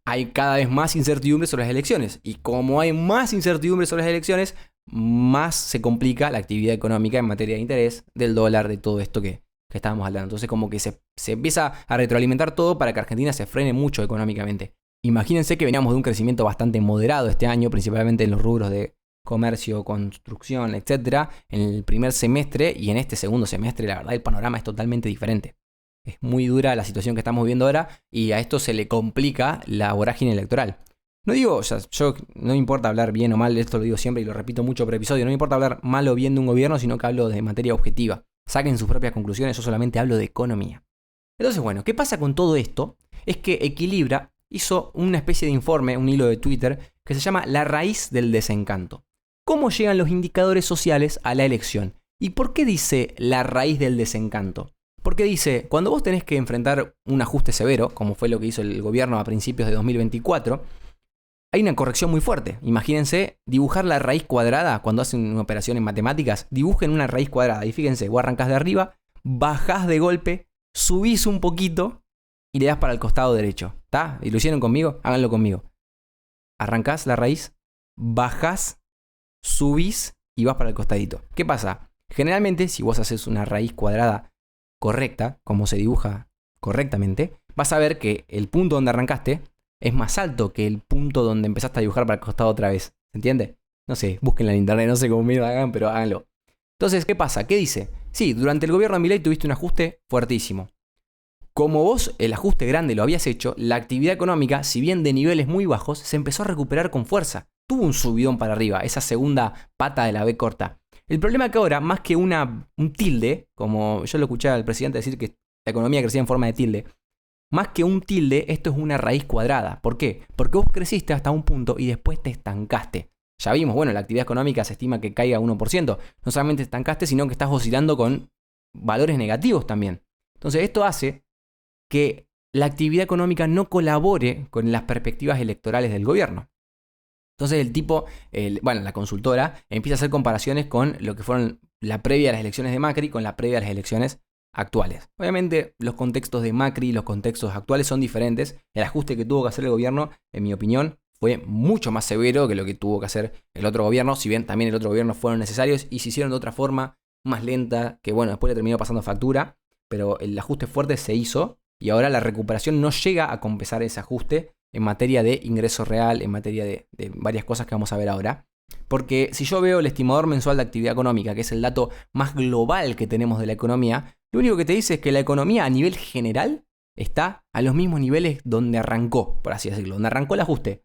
hay cada vez más incertidumbre sobre las elecciones. Y como hay más incertidumbre sobre las elecciones, más se complica la actividad económica en materia de interés, del dólar, de todo esto que estábamos hablando. Entonces como que se empieza a retroalimentar todo para que Argentina se frene mucho económicamente. Imagínense que veníamos de un crecimiento bastante moderado este año, principalmente en los rubros de comercio, construcción, etc. en el primer semestre, y en este segundo semestre la verdad el panorama es totalmente diferente. Es muy dura la situación que estamos viendo ahora y a esto se le complica la vorágine electoral. No digo, o sea, yo no me importa hablar bien o mal, esto lo digo siempre y lo repito mucho por episodio, no me importa hablar mal o bien de un gobierno, sino que hablo de materia objetiva. Saquen sus propias conclusiones, yo solamente hablo de economía. Entonces, bueno, ¿qué pasa con todo esto? Es que Equilibra hizo una especie de informe, un hilo de Twitter, que se llama La raíz del desencanto. ¿Cómo llegan los indicadores sociales a la elección? ¿Y por qué dice la raíz del desencanto? Porque dice, cuando vos tenés que enfrentar un ajuste severo, como fue lo que hizo el gobierno a principios de 2024, hay una corrección muy fuerte. Imagínense dibujar la raíz cuadrada cuando hacen una operación en matemáticas. Dibujen una raíz cuadrada y fíjense, vos arrancás de arriba, bajás de golpe, subís un poquito y le das para el costado derecho. ¿Está? ¿Y lo hicieron conmigo? Háganlo conmigo. Arrancás la raíz, bajás, subís y vas para el costadito. ¿Qué pasa? Generalmente, si vos haces una raíz cuadrada correcta, como se dibuja correctamente, vas a ver que el punto donde arrancaste es más alto que el punto donde empezaste a dibujar para el costado otra vez. ¿Se entiende? No sé, búsquenla en internet, no sé cómo me lo hagan, pero háganlo. Entonces, ¿qué pasa? ¿Qué dice? Sí, durante el gobierno de Milei tuviste un ajuste fuertísimo. Como vos el ajuste grande lo habías hecho, la actividad económica, si bien de niveles muy bajos, se empezó a recuperar con fuerza. Tuvo un subidón para arriba, esa segunda pata de la B corta. El problema es que ahora, más que un tilde, como yo lo escuché al presidente decir que la economía crecía en forma de tilde, más que un tilde, esto es una raíz cuadrada. ¿Por qué? Porque vos creciste hasta un punto y después te estancaste. Ya vimos, bueno, la actividad económica se estima que caiga 1%. No solamente te estancaste, sino que estás oscilando con valores negativos también. Entonces esto hace que la actividad económica no colabore con las perspectivas electorales del gobierno. Entonces la consultora empieza a hacer comparaciones con lo que fueron la previa a las elecciones de Macri con la previa a las elecciones actuales. Obviamente los contextos de Macri y los contextos actuales son diferentes. El ajuste que tuvo que hacer el gobierno, en mi opinión, fue mucho más severo que lo que tuvo que hacer el otro gobierno, si bien también el otro gobierno fueron necesarios y se hicieron de otra forma más lenta, que bueno, después le terminó pasando factura, pero el ajuste fuerte se hizo y ahora la recuperación no llega a compensar ese ajuste en materia de ingreso real, en materia de varias cosas que vamos a ver ahora. Porque si yo veo el estimador mensual de actividad económica, que es el dato más global que tenemos de la economía, lo único que te dice es que la economía a nivel general está a los mismos niveles donde arrancó, por así decirlo, donde arrancó el ajuste.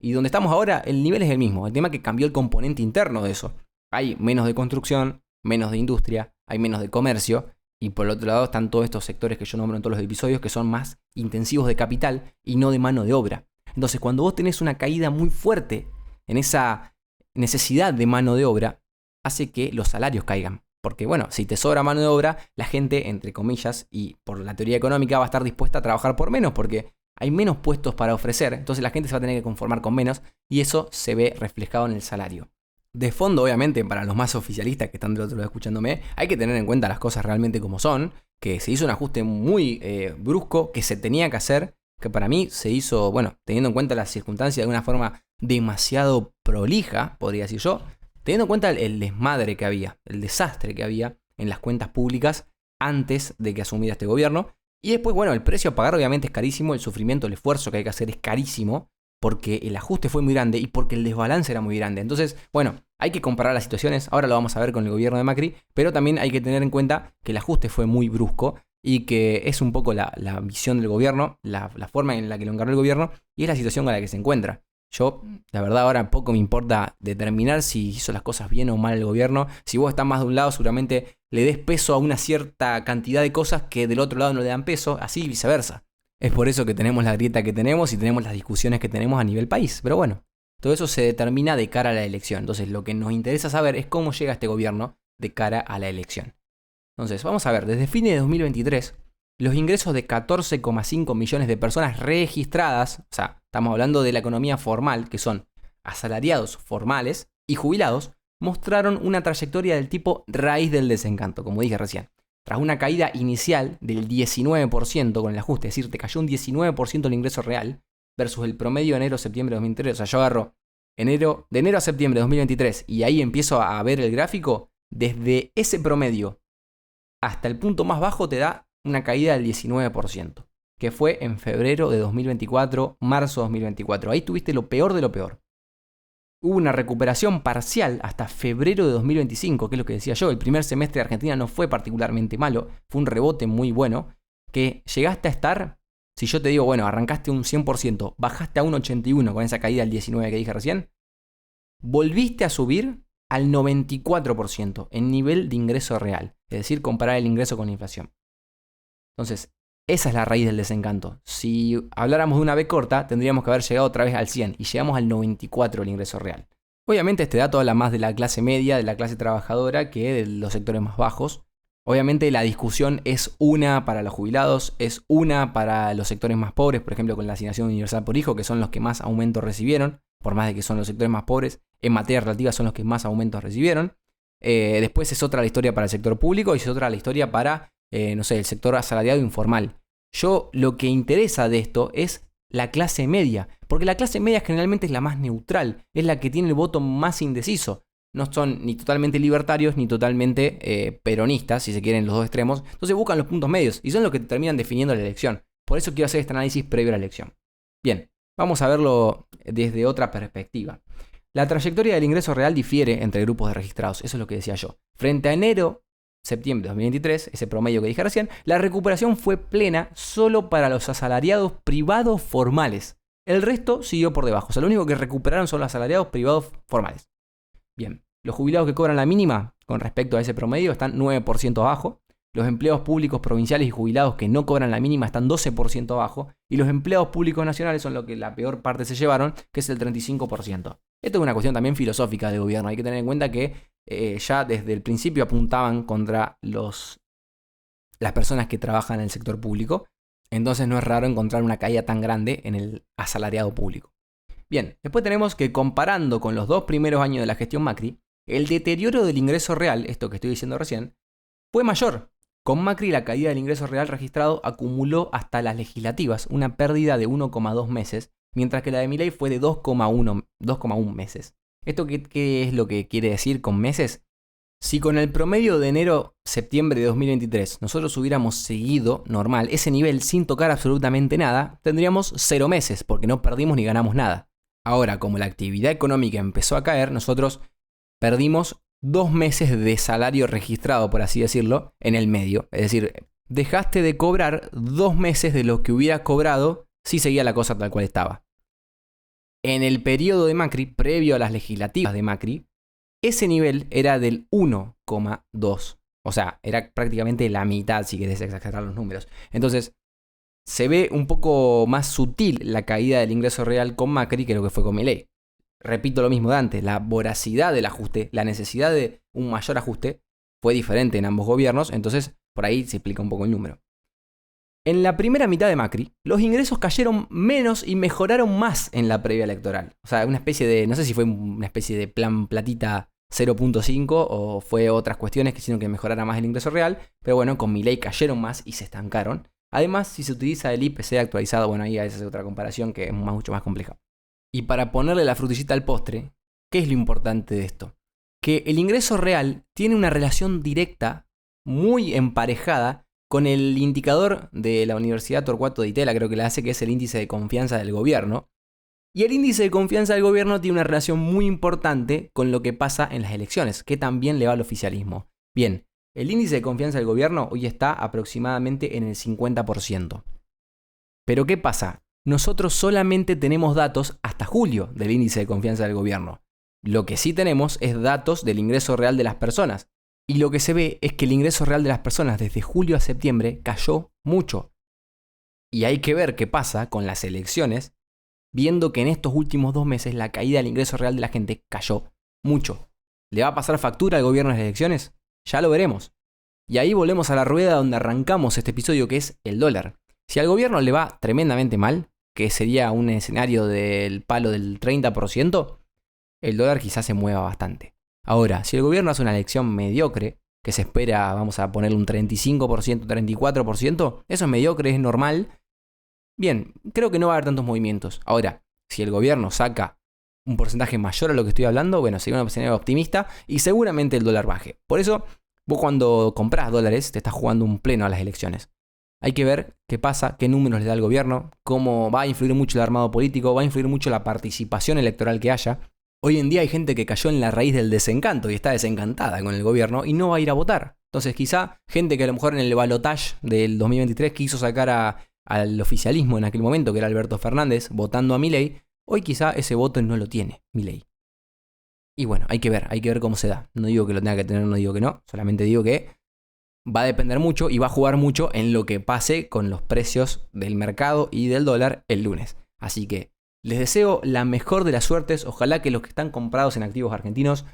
Y donde estamos ahora, el nivel es el mismo. El tema es que cambió el componente interno de eso. Hay menos de construcción, menos de industria, hay menos de comercio. Y por el otro lado están todos estos sectores que yo nombro en todos los episodios que son más intensivos de capital y no de mano de obra. Entonces, cuando vos tenés una caída muy fuerte en esa necesidad de mano de obra, hace que los salarios caigan. Porque, bueno, si te sobra mano de obra, la gente, entre comillas, y por la teoría económica, va a estar dispuesta a trabajar por menos porque hay menos puestos para ofrecer. Entonces la gente se va a tener que conformar con menos y eso se ve reflejado en el salario. De fondo, obviamente, para los más oficialistas que están del otro lado escuchándome, hay que tener en cuenta las cosas realmente como son, que se hizo un ajuste muy brusco, que se tenía que hacer, que para mí se hizo, bueno, teniendo en cuenta las circunstancias de una forma demasiado prolija, podría decir yo, teniendo en cuenta el desmadre que había, el desastre que había en las cuentas públicas antes de que asumiera este gobierno. Y después, bueno, el precio a pagar obviamente es carísimo, el sufrimiento, el esfuerzo que hay que hacer es carísimo, porque el ajuste fue muy grande y porque el desbalance era muy grande. Entonces, bueno, hay que comparar las situaciones, ahora lo vamos a ver con el gobierno de Macri, pero también hay que tener en cuenta que el ajuste fue muy brusco y que es un poco la visión del gobierno, la forma en la que lo encaró el gobierno y es la situación con la que se encuentra. Yo, la verdad, ahora poco me importa determinar si hizo las cosas bien o mal el gobierno. Si vos estás más de un lado, seguramente le des peso a una cierta cantidad de cosas que del otro lado no le dan peso, así y viceversa. Es por eso que tenemos la grieta que tenemos y tenemos las discusiones que tenemos a nivel país. Pero bueno, todo eso se determina de cara a la elección. Entonces, lo que nos interesa saber es cómo llega este gobierno de cara a la elección. Entonces, vamos a ver, desde fines de 2023, los ingresos de 14,5 millones de personas registradas, o sea, estamos hablando de la economía formal, que son asalariados formales y jubilados, mostraron una trayectoria del tipo raíz del desencanto, como dije recién. Tras una caída inicial del 19% con el ajuste, es decir, te cayó un 19% el ingreso real, versus el promedio de enero-septiembre de 2023. O sea, yo agarro de enero a septiembre de 2023 y ahí empiezo a ver el gráfico, desde ese promedio hasta el punto más bajo te da una caída del 19%, que fue en febrero de 2024, marzo de 2024. Ahí tuviste lo peor de lo peor. Hubo una recuperación parcial hasta febrero de 2025, que es lo que decía yo. El primer semestre de Argentina no fue particularmente malo, fue un rebote muy bueno, que llegaste a estar, si yo te digo, bueno, arrancaste un 100%, bajaste a un 81% con esa caída del 19% que dije recién, volviste a subir al 94% en nivel de ingreso real, es decir, comparar el ingreso con la inflación. Entonces, esa es la raíz del desencanto. Si habláramos de una B corta, tendríamos que haber llegado otra vez al 100 y llegamos al 94 del ingreso real. Obviamente este dato habla más de la clase media, de la clase trabajadora, que de los sectores más bajos. Obviamente la discusión es una para los jubilados, es una para los sectores más pobres, por ejemplo con la asignación universal por hijo, que son los que más aumentos recibieron, por más de que son los sectores más pobres, en materia relativa son los que más aumentos recibieron. Después es otra la historia para el sector público y es otra la historia para el sector asalariado informal. Lo que interesa de esto es la clase media, porque la clase media generalmente es la más neutral, es la que tiene el voto más indeciso. No son ni totalmente libertarios ni totalmente peronistas, si se quieren, los dos extremos. Entonces buscan los puntos medios y son los que terminan definiendo la elección. Por eso quiero hacer este análisis previo a la elección. Bien, vamos a verlo desde otra perspectiva. La trayectoria del ingreso real difiere entre grupos de registrados, eso es lo que decía yo. Frente a enero-septiembre de 2023, ese promedio que dije recién, la recuperación fue plena solo para los asalariados privados formales. El resto siguió por debajo, o sea, lo único que recuperaron son los asalariados privados formales. Bien, los jubilados que cobran la mínima con respecto a ese promedio están 9% abajo. Los empleados públicos provinciales y jubilados que no cobran la mínima están 12% abajo. Y los empleados públicos nacionales son los que la peor parte se llevaron, que es el 35%. Esto es una cuestión también filosófica de gobierno. Hay que tener en cuenta que ya desde el principio apuntaban contra las personas que trabajan en el sector público. Entonces no es raro encontrar una caída tan grande en el asalariado público. Bien, después tenemos que comparando con los 2 primeros años de la gestión Macri, el deterioro del ingreso real, esto que estoy diciendo recién, fue mayor. Con Macri la caída del ingreso real registrado acumuló hasta las legislativas una pérdida de 1,2 meses, mientras que la de Milei fue de 2,1 meses. ¿Esto qué es lo que quiere decir con meses? Si con el promedio de enero-septiembre de 2023 nosotros hubiéramos seguido normal ese nivel sin tocar absolutamente nada, tendríamos 0 meses, porque no perdimos ni ganamos nada. Ahora, como la actividad económica empezó a caer, nosotros perdimos 2 meses de salario registrado, por así decirlo, en el medio. Es decir, dejaste de cobrar 2 meses de lo que hubiera cobrado si seguía la cosa tal cual estaba. En el periodo de Macri, previo a las legislativas de Macri, ese nivel era del 1,2. O sea, era prácticamente la mitad, si querés exagerar los números. Entonces, se ve un poco más sutil la caída del ingreso real con Macri que lo que fue con Milei. Repito lo mismo de antes, la voracidad del ajuste, la necesidad de un mayor ajuste fue diferente en ambos gobiernos, entonces por ahí se explica un poco el número. En la primera mitad de Macri, los ingresos cayeron menos y mejoraron más en la previa electoral. O sea, una especie de, no sé si fue una especie de plan platita 0.5 o fue otras cuestiones que hicieron que mejorara más el ingreso real, pero bueno, con Milei cayeron más y se estancaron. Además, si se utiliza el IPC actualizado, bueno, ahí esa es otra comparación que es mucho más compleja. Y para ponerle la frutillita al postre, ¿qué es lo importante de esto? Que el ingreso real tiene una relación directa, muy emparejada, con el indicador de la Universidad Torcuato Di Tella, creo que la hace, que es el índice de confianza del gobierno. Y el índice de confianza del gobierno tiene una relación muy importante con lo que pasa en las elecciones, que también le va al oficialismo. Bien, el índice de confianza del gobierno hoy está aproximadamente en el 50%. Pero ¿qué pasa? Nosotros solamente tenemos datos hasta julio del índice de confianza del gobierno. Lo que sí tenemos es datos del ingreso real de las personas. Y lo que se ve es que el ingreso real de las personas desde julio a septiembre cayó mucho. Y hay que ver qué pasa con las elecciones, viendo que en estos últimos 2 meses la caída del ingreso real de la gente cayó mucho. ¿Le va a pasar factura al gobierno en las elecciones? Ya lo veremos. Y ahí volvemos a la rueda donde arrancamos este episodio, que es el dólar. Si al gobierno le va tremendamente mal, que sería un escenario del palo del 30%, el dólar quizás se mueva bastante. Ahora, si el gobierno hace una elección mediocre, que se espera, vamos a ponerle un 35%, 34%, eso es mediocre, es normal. Bien, creo que no va a haber tantos movimientos. Ahora, si el gobierno saca un porcentaje mayor a lo que estoy hablando, bueno, sería un escenario optimista y seguramente el dólar baje. Por eso, vos cuando comprás dólares, te estás jugando un pleno a las elecciones. Hay que ver qué pasa, qué números le da el gobierno, cómo va a influir mucho el armado político, va a influir mucho la participación electoral que haya. Hoy en día hay gente que cayó en la raíz del desencanto y está desencantada con el gobierno y no va a ir a votar. Entonces quizá gente que a lo mejor en el balotaje del 2023 quiso sacar al oficialismo en aquel momento, que era Alberto Fernández, votando a Milei, hoy quizá ese voto no lo tiene Milei. Y bueno, hay que ver cómo se da. No digo que lo tenga que tener, no digo que no, solamente digo que va a depender mucho y va a jugar mucho en lo que pase con los precios del mercado y del dólar el lunes. Así que les deseo la mejor de las suertes. Ojalá que los que están comprados en activos argentinos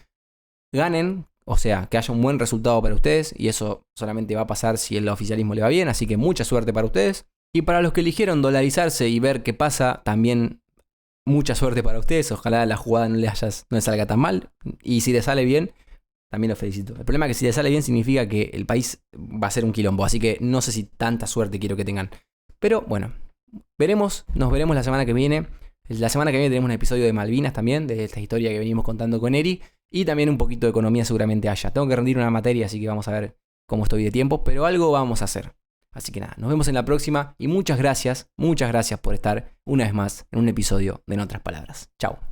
ganen, o sea, que haya un buen resultado para ustedes. Y eso solamente va a pasar si el oficialismo le va bien. Así que mucha suerte para ustedes. Y para los que eligieron dolarizarse y ver qué pasa, también mucha suerte para ustedes. Ojalá la jugada no les salga tan mal. Y si les sale bien, también los felicito. El problema es que si les sale bien significa que el país va a ser un quilombo. Así que no sé si tanta suerte quiero que tengan. Pero bueno, nos veremos la semana que viene. La semana que viene tenemos un episodio de Malvinas también, de esta historia que venimos contando con Eri. Y también un poquito de economía seguramente haya. Tengo que rendir una materia, así que vamos a ver cómo estoy de tiempo. Pero algo vamos a hacer. Así que nada, nos vemos en la próxima. Y muchas gracias por estar una vez más en un episodio de En Otras Palabras. Chao.